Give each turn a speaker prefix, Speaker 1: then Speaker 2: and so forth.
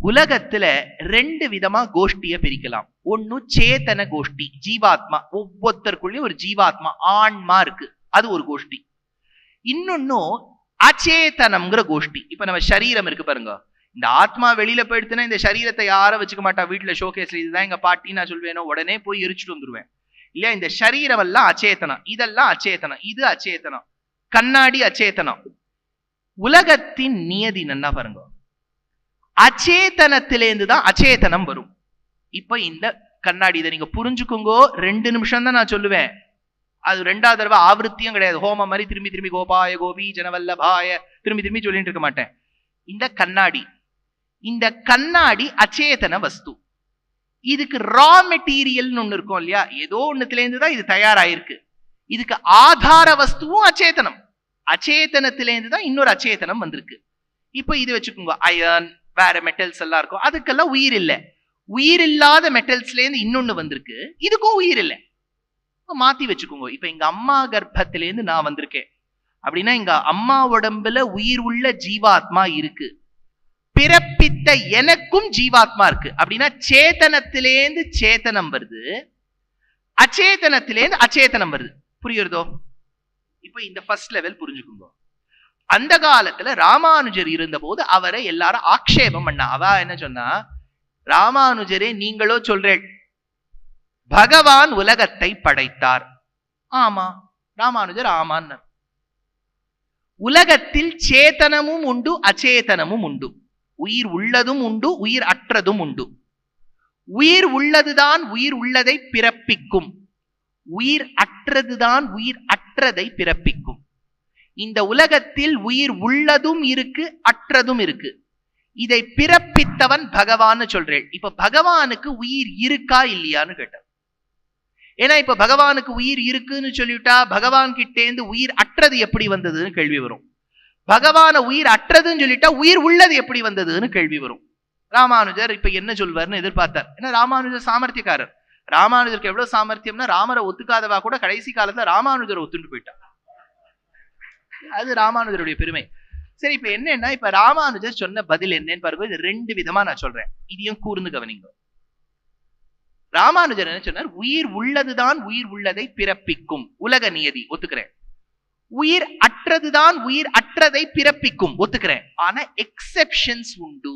Speaker 1: உலகத்துல ரெண்டு விதமா கோஷ்டிய பிரிக்கலாம். ஒன்னு சேத்தன கோஷ்டி, ஜீவாத்மா, ஒவ்வொருத்தருக்குள்ளயும் ஒரு ஜீவாத்மா ஆன்மா இருக்கு, அது ஒரு கோஷ்டி. இன்னொன்னும் அச்சேதனம்ங்கிற கோஷ்டி. இப்ப நம்ம சரீரம் இருக்கு பாருங்க, இந்த ஆத்மா வெளியில போயிடுச்சுன்னா இந்த சரீரத்தை யாரும் வச்சுக்க மாட்டா. வீட்டுல ஷோகேஸ்ல இதுதான் எங்க பாட்டி நான் சொல்வேனோ உடனே போய் எரிச்சுட்டு வந்துருவேன் இல்லையா. இந்த சரீரம் எல்லாம் அச்சேதனம், இதெல்லாம் அச்சேதனம், இது அச்சேதனம். கண்ணாடி அச்சேதனம். உலகத்தின் நியதி என்ன பாருங்க, அச்சேதனத்திலேருந்து தான் அச்சேதனம் வரும். இப்ப இந்த கண்ணாடி இதை நீங்க புரிஞ்சுக்குங்கோ, 2 நிமிஷம் தான் நான் சொல்லுவேன். அது 2வது தடவை ஆவருத்தியும் கிடையாது. ஹோமம் மாதிரி திரும்பி திரும்பி கோபாய கோபி ஜனவல்லபாய திரும்பி திரும்பி சொல்லிட்டு இருக்க மாட்டேன். இந்த கண்ணாடி அச்சேதன வஸ்து. இதுக்கு ரா மெட்டீரியல் ஒண்ணு இருக்கும் இல்லையா, ஏதோ ஒண்ணுல இருந்து தான் இது தயாராயிருக்கு. இதுக்கு ஆதார வஸ்துவும் அச்சேதனம். அச்சேதனத்திலேருந்து தான் இன்னொரு அச்சேதனம் வந்திருக்கு. இப்ப இது வச்சுக்கோங்க, அயர்ன் வேற மெட்டல்ஸ் எல்லாம் இருக்கும், அதுக்கெல்லாம் உயிர் இல்லை. உயிர் இல்லாத மெட்டல்ஸ்ல இருந்து இன்னொன்னு வந்திருக்கு, இதுக்கும் உயிர் இல்லை. மாத்தி வச்சுக்கோங்க. இப்ப எங்க அம்மா கர்ப்பத்திலேருந்து நான் வந்திருக்கேன் அப்படின்னா எங்க அம்மா உடம்புல உயிர் உள்ள ஜீவாத்மா இருக்கு. பிறப்பித்த எனக்கும் ஜீவாத்மா இருக்கு அப்படின்னா சேத்தனத்திலேருந்து சேத்தனம் வருது, அச்சேதனத்திலேருந்து அச்சேதனம் வருது. புரியுறதோ? இப்ப இந்த ஃபர்ஸ்ட் லெவல் புரிஞ்சுக்குங்க. அந்த காலத்துல ராமானுஜர் இருந்த போது அவரை எல்லாரும் ஆக்ஷேபம் பண்ணா. அவ என்ன சொன்னா, ராமானுஜரே நீங்களோ சொல்றேன் பகவான் உலகத்தை படைத்தார். ஆமா, ராமானுஜர் ஆமான்னு. உலகத்தில் சேத்தனமும் உண்டு அச்சேதனமும் உண்டு, உயிர் உள்ளதும் உண்டு உயிர் அற்றதும் உண்டு. உயிர் உள்ளதுதான் உயிர் உள்ளதை பிறப்பிக்கும், உயிர் அற்றதுதான் உயிர் அற்றதை பிறப்பிக்கும். இந்த உலகத்தில் உயிர் உள்ளதும் இருக்கு அற்றதும் இருக்கு. இதை பிறப்பித்தவன் பகவான்னு சொல்றேன். இப்ப பகவானுக்கு உயிர் இருக்கா இல்லையான்னு கேட்டார். ஏன்னா இப்ப பகவானுக்கு உயிர் இருக்குன்னு சொல்லிவிட்டா பகவான் கிட்டேந்து உயிர் அற்றது எப்படி வந்ததுன்னு கேள்வி வரும். பகவான உயிர் அற்றதுன்னு சொல்லிட்டா உயிர் உள்ளது எப்படி வந்ததுன்னு கேள்வி வரும். ராமானுஜர் இப்ப என்ன சொல்வார்னு எதிர்பார்த்தார். ஏன்னா ராமானுஜர் சாமர்த்தியக்காரர். ராமானுஜருக்கு எவ்வளவு சாமர்த்தியம்னா, ராமரை ஒத்துக்காதவா கூட கடைசி காலத்துல ராமானுஜர் ஒத்துட்டு போயிட்டான். அது ராமானுஜருடைய பெருமை. சரி, இப்ப என்னன்னா, இப்ப ராமானுஜர் சொன்ன பதில் என்னன்னு பாருங்க. இது 2 விதமா நான் சொல்றேன், இதையும் கூர்ந்து கவனிங்க. ராமானுஜர் என்ன சொன்னார், உயிர் உள்ளதுதான் உயிர் உள்ளதை பிறப்பிக்கும், உலக நியதி ஒத்துக்கிறேன். உயிர் அற்றதுதான் உயிர் அற்றதை பிறப்பிக்கும், ஒத்துக்கிறேன். ஆனா எக்ஸெப்ஷன்ஸ் உண்டு.